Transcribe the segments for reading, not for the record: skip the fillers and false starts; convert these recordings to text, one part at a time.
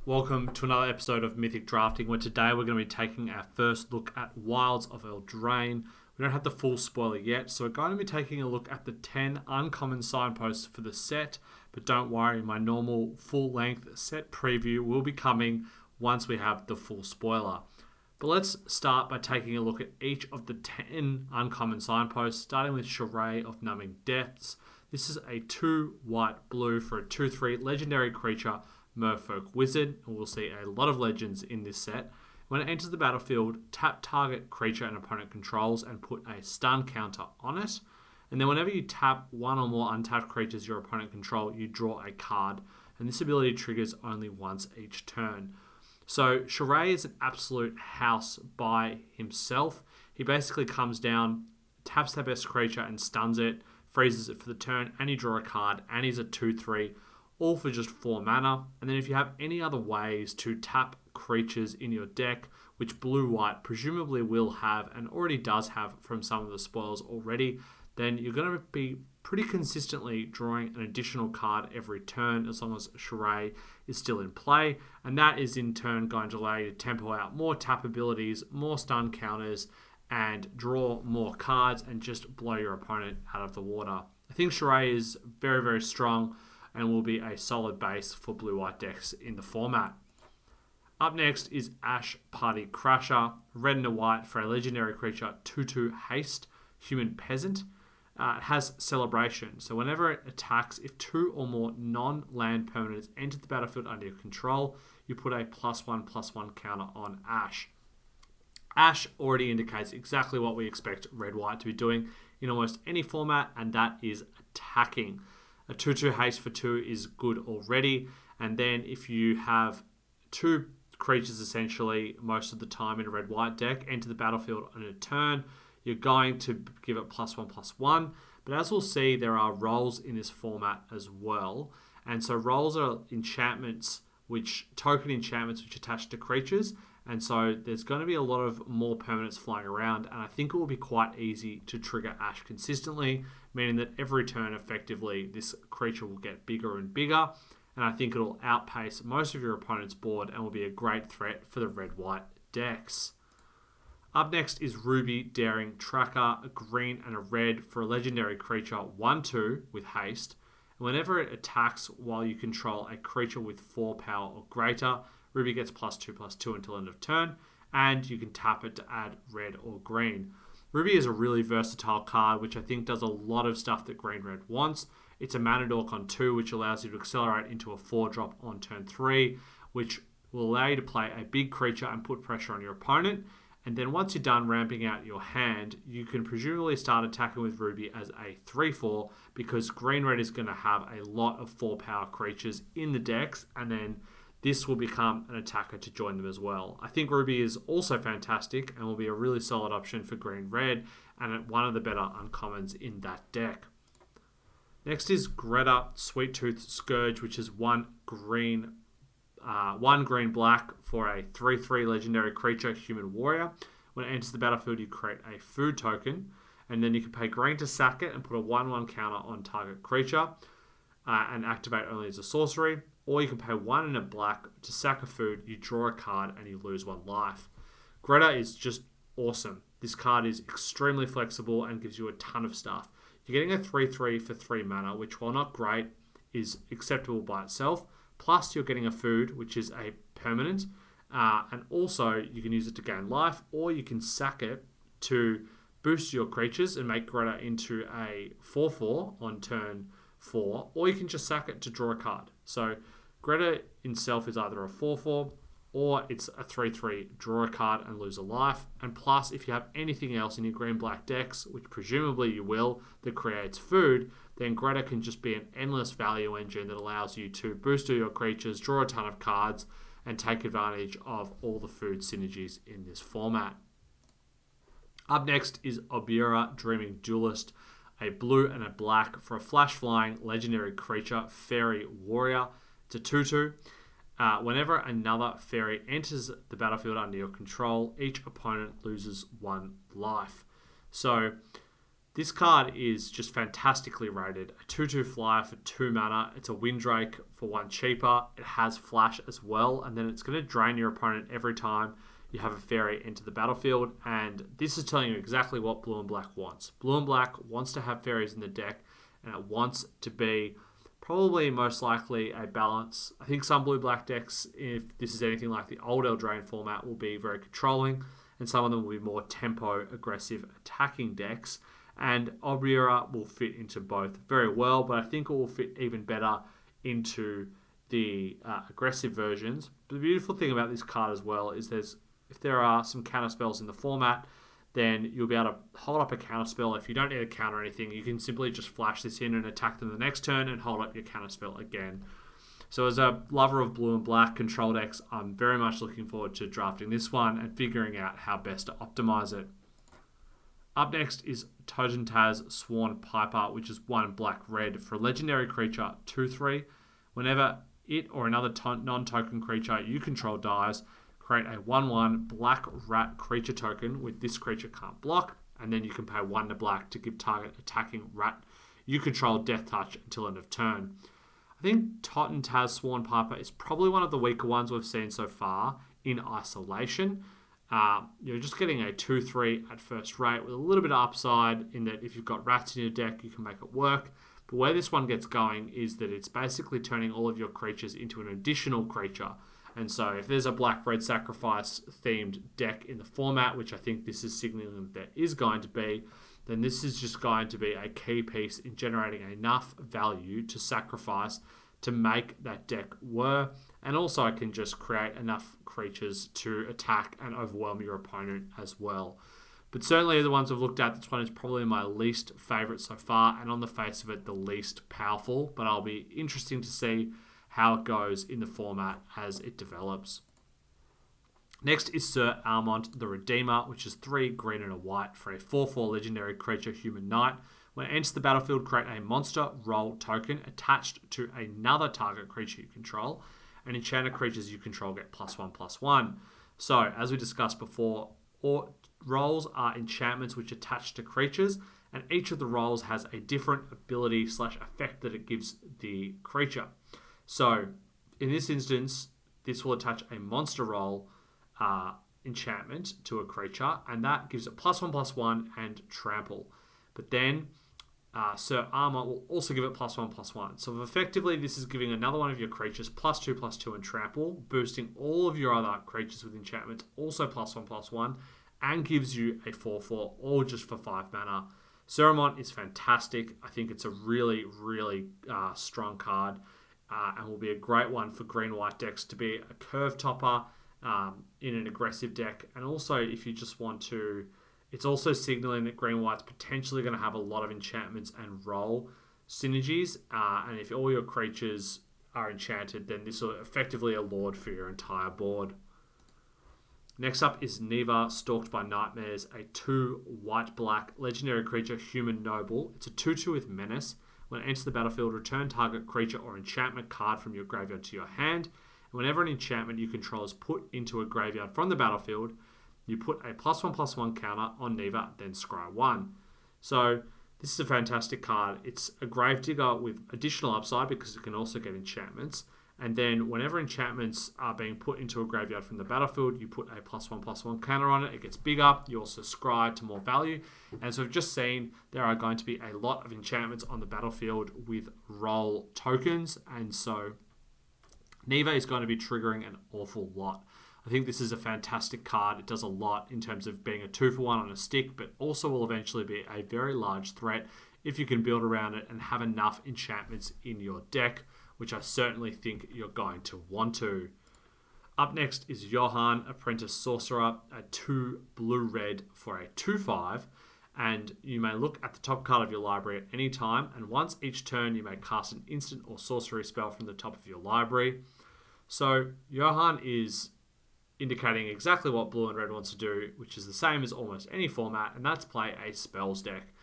Welcome to another episode of Mythic Drafting, where today we're going to be taking our first look at Wilds of Eldraine. We don't have the full spoiler yet, so we're going to be taking a look at the 10 uncommon signposts for the set, but don't worry, my normal full-length set preview will be coming once we have the full spoiler. But let's start by taking a look at each of the 10 uncommon signposts, starting with Charay of Numbing Depths. This is a 2 white blue for a 2/3 legendary creature, Merfolk Wizard, and we'll see a lot of legends in this set. When it enters the battlefield, tap target creature an opponent controls and put a stun counter on it. And then whenever you tap one or more untapped creatures your opponent control, you draw a card. And this ability triggers only once each turn. So Charay is an absolute house by himself. He basically comes down, taps their best creature and stuns it, freezes it for the turn, and you draw a card, and he's a 2/3. All for just 4 mana. And then if you have any other ways to tap creatures in your deck, which blue-white presumably will have and already does have from some of the spoils already, then you're going to be pretty consistently drawing an additional card every turn as long as Charay is still in play. And that is in turn going to allow you to tempo out more tap abilities, more stun counters, and draw more cards and just blow your opponent out of the water. I think Charay is very, very strong and will be a solid base for blue-white decks in the format. Up next is Ash Party Crasher, red and a white for a legendary creature, 2/2 haste, human peasant. It has celebration, so whenever it attacks, if 2 or more non-land permanents enter the battlefield under your control, you put a +1/+1 counter on Ash. Ash already indicates exactly what we expect red-white to be doing in almost any format, and that is attacking. A 2/2 haste for 2 is good already. And then if you have 2 creatures essentially most of the time in a red-white deck enter the battlefield on a turn, you're going to give it +1/+1. But as we'll see, there are roles in this format as well. And so roles are enchantments, token enchantments which attach to creatures. And so there's going to be a lot of more permanents flying around, and I think it will be quite easy to trigger Ash consistently, meaning that every turn effectively this creature will get bigger and bigger, and I think it'll outpace most of your opponent's board and will be a great threat for the red-white decks. Up next is Ruby Daring Tracker, a green and a red for a legendary creature, 1/2 with haste. And whenever it attacks while you control a creature with 4 power or greater, Ruby gets +2/+2 until end of turn, and you can tap it to add red or green. Ruby is a really versatile card, which I think does a lot of stuff that green-red wants. It's a mana dork on 2, which allows you to accelerate into a 4-drop on turn 3, which will allow you to play a big creature and put pressure on your opponent. And then once you're done ramping out your hand, you can presumably start attacking with Ruby as a 3/4, because green-red is going to have a lot of 4-power creatures in the decks, and then this will become an attacker to join them as well. I think Ruby is also fantastic and will be a really solid option for green-red and one of the better uncommons in that deck. Next is Greta, Sweet Tooth Scourge, which is one green black for a 3/3 legendary creature, human warrior. When it enters the battlefield, you create a food token, and then you can pay green to sack it and put a 1/1 counter on target creature and activate only as a sorcery. Or you can pay 1 and a black to sack a food, you draw a card, and you lose 1 life. Greta is just awesome. This card is extremely flexible and gives you a ton of stuff. You're getting a 3/3 for 3 mana, which, while not great, is acceptable by itself. Plus, you're getting a food, which is a permanent. And also, you can use it to gain life, or you can sack it to boost your creatures and make Greta into a 4/4 on turn 4, or you can just sack it to draw a card. So Greta itself is either a 4/4 or it's a 3/3, draw a card and lose a life. And plus, if you have anything else in your green-black decks, which presumably you will, that creates food, then Greta can just be an endless value engine that allows you to boost all your creatures, draw a ton of cards, and take advantage of all the food synergies in this format. Up next is Obira, Dreaming Duelist, a blue and a black for a flash-flying legendary creature, Fairy Warrior. It's a 2/2. Whenever another fairy enters the battlefield under your control, each opponent loses 1 life. So This card is just fantastically rated. A 2/2 flyer for 2 mana. It's a Windrake for 1 cheaper. It has flash as well, and then it's going to drain your opponent every time you have a fairy enter the battlefield, and this is telling you exactly what Blue and Black wants. Blue and Black wants to have fairies in the deck, and it wants to be probably most likely a balance. I think some Blue-Black decks, if this is anything like the old Eldraine format, will be very controlling, and some of them will be more tempo, aggressive, attacking decks. And Obira will fit into both very well, but I think it will fit even better into the aggressive versions. But the beautiful thing about this card as well is if there are some counter spells in the format, then you'll be able to hold up a counter spell. If you don't need to counter anything, you can simply just flash this in and attack them the next turn and hold up your counter spell again. So as a lover of Blue and Black control decks, I'm very much looking forward to drafting this one and figuring out how best to optimize it. Up next is Tozintaz Swan Piper, which is 1 black-red for a legendary creature, 2/3. Whenever it or another non-token creature you control dies, create a 1/1 black rat creature token with this creature can't block, and then you can pay 1 to black to give target attacking rat you control death touch until end of turn. I think Tozintaz Swan Piper is probably one of the weaker ones we've seen so far in isolation. You're just getting a 2/3 at first rate with a little bit of upside in that if you've got rats in your deck, you can make it work. But where this one gets going is that it's basically turning all of your creatures into an additional creature. And so if there's a black-red sacrifice themed deck in the format, which I think this is signaling that there is going to be, then this is just going to be a key piece in generating enough value to sacrifice to make that deck work. And also I can just create enough creatures to attack and overwhelm your opponent as well. But certainly the ones I've looked at, this one is probably my least favourite so far, and on the face of it, the least powerful. But I'll be interesting to see how it goes in the format as it develops. Next is Sir Almont the Redeemer, which is 3 green and a white for a 4/4 legendary creature human knight. When it enters the battlefield, create a monster role token attached to another target creature you control, and enchanted creatures you control get +1/+1. So, as we discussed before, all roles are enchantments which attach to creatures, and each of the roles has a different ability/effect that it gives the creature. So, in this instance, this will attach a monster role enchantment to a creature, and that gives it +1/+1 and trample. But then Sir Armor will also give it +1/+1. So effectively, this is giving another one of your creatures +2/+2 and trample, boosting all of your other creatures with enchantments also +1/+1, and gives you a 4/4, all just for 5 mana. Sir Armor is fantastic. I think it's a really, really strong card, and will be a great one for green-white decks to be a curve topper in an aggressive deck. And also, if you just want to, it's also signaling that green-white's potentially going to have a lot of enchantments and role synergies. And if all your creatures are enchanted, then this will effectively a lord for your entire board. Next up is Neva, Stalked by Nightmares, a 2 white-black legendary creature, human noble. It's a 2/2 with menace. When it enters the battlefield, return target creature or enchantment card from your graveyard to your hand. And whenever an enchantment you control is put into a graveyard from the battlefield, you put a +1/+1 counter on Neva, then scry 1. So this is a fantastic card. It's a Gravedigger with additional upside because it can also get enchantments. And then whenever enchantments are being put into a graveyard from the battlefield, you put a +1/+1 counter on it. It gets bigger. You also scry to more value. And as we've just seen, there are going to be a lot of enchantments on the battlefield with role tokens. And so Neva is going to be triggering an awful lot. I think this is a fantastic card. It does a lot in terms of being a 2-for-1 on a stick, but also will eventually be a very large threat if you can build around it and have enough enchantments in your deck, which I certainly think you're going to want to. Up next is Johan, Apprentice Sorcerer, a 2 blue-red for a 2/5, and you may look at the top card of your library at any time, and once each turn you may cast an instant or sorcery spell from the top of your library. So Johan is indicating exactly what blue and red wants to do, which is the same as almost any format, and that's play a spells deck.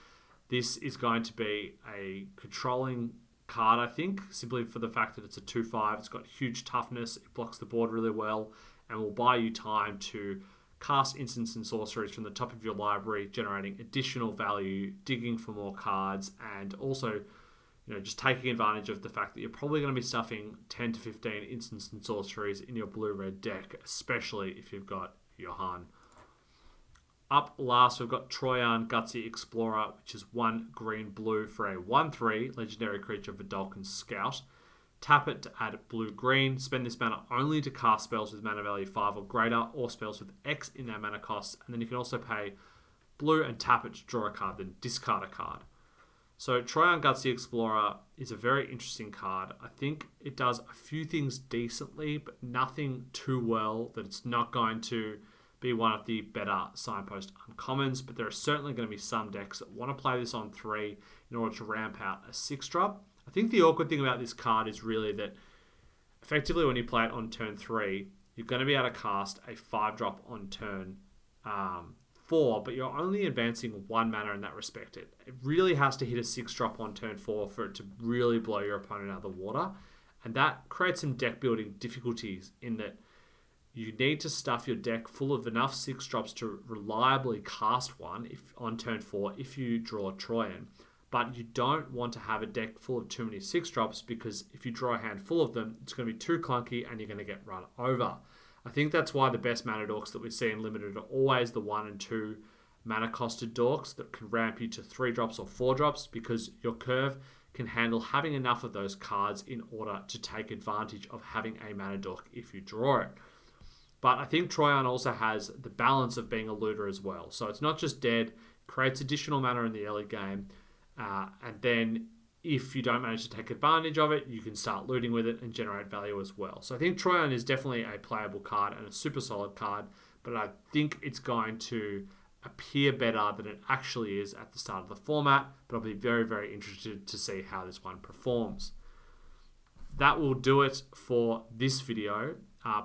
This is going to be a controlling card, I think, simply for the fact that it's a 2/5. It's got huge toughness, it blocks the board really well, and will buy you time to cast instants and sorceries from the top of your library, generating additional value, digging for more cards, and also just taking advantage of the fact that you're probably going to be stuffing 10 to 15 instants and sorceries in your blue-red deck, especially if you've got Johan. Up last, we've got Troian, Gutsy Explorer, which is 1 green-blue for a 1/3 legendary creature Vidalcan Scout. Tap it to add blue-green. Spend this mana only to cast spells with mana value 5 or greater, or spells with X in their mana costs. And then you can also pay blue and tap it to draw a card, then discard a card. So Troian Gutsy Explorer is a very interesting card. I think it does a few things decently, but nothing too well that it's not going to be one of the better Signpost uncommons. But there are certainly going to be some decks that want to play this on 3 in order to ramp out a 6-drop. I think the awkward thing about this card is really that effectively when you play it on turn 3, you're going to be able to cast a 5-drop on turn 4, but you're only advancing 1 mana in that respect. It really has to hit a 6-drop on turn 4 for it to really blow your opponent out of the water. And that creates some deck building difficulties in that you need to stuff your deck full of enough 6-drops to reliably cast one on turn 4 if you draw Troian. But you don't want to have a deck full of too many 6-drops, because if you draw a hand full of them, it's going to be too clunky and you're going to get run over. I think that's why the best mana dorks that we see in Limited are always the 1 and 2 mana costed dorks that can ramp you to 3-drops or 4-drops, because your curve can handle having enough of those cards in order to take advantage of having a mana dork if you draw it. But I think Troian also has the balance of being a looter as well. So it's not just dead, creates additional mana in the early game, and then if you don't manage to take advantage of it, you can start looting with it and generate value as well. So I think Troian is definitely a playable card and a super solid card, but I think it's going to appear better than it actually is at the start of the format, but I'll be very, very interested to see how this one performs. That will do it for this video.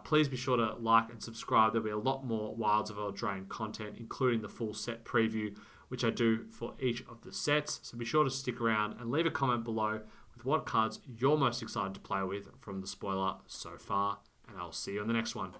Please be sure to like and subscribe. There'll be a lot more Wilds of Eldraine content, including the full set preview, which I do for each of the sets. So be sure to stick around and leave a comment below with what cards you're most excited to play with from the spoiler so far, and I'll see you on the next one.